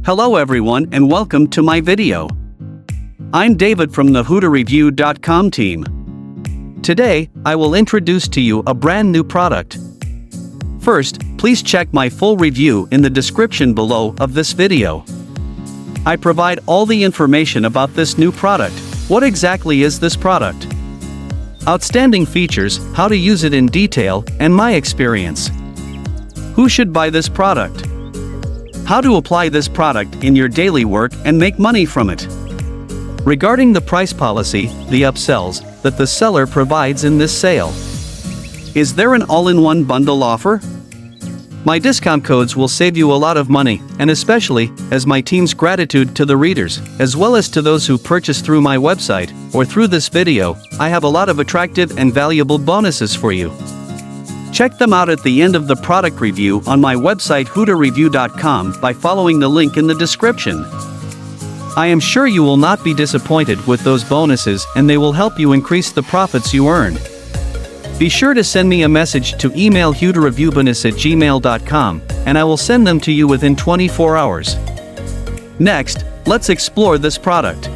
Hello everyone and welcome to my video. I'm David from the HooterReview.com team. Today, I will introduce to you a brand new product. First, please check my full review in the description below of this video. I provide all the information about this new product. What exactly is this product? Outstanding features, how to use it in detail, and my experience. Who should buy this product? How to apply this product in your daily work and make money from it. Regarding the price policy, the upsells that the seller provides in this sale. Is there an all-in-one bundle offer? My discount codes will save you a lot of money, and especially, as my team's gratitude to the readers, as well as to those who purchase through my website, or through this video, I have a lot of attractive and valuable bonuses for you. Check them out at the end of the product review on my website HooterReview.com by following the link in the description. I am sure you will not be disappointed with those bonuses and they will help you increase the profits you earn. Be sure to send me a message to email HooterReviewBonus@gmail.com and I will send them to you within 24 hours. Next, let's explore this product.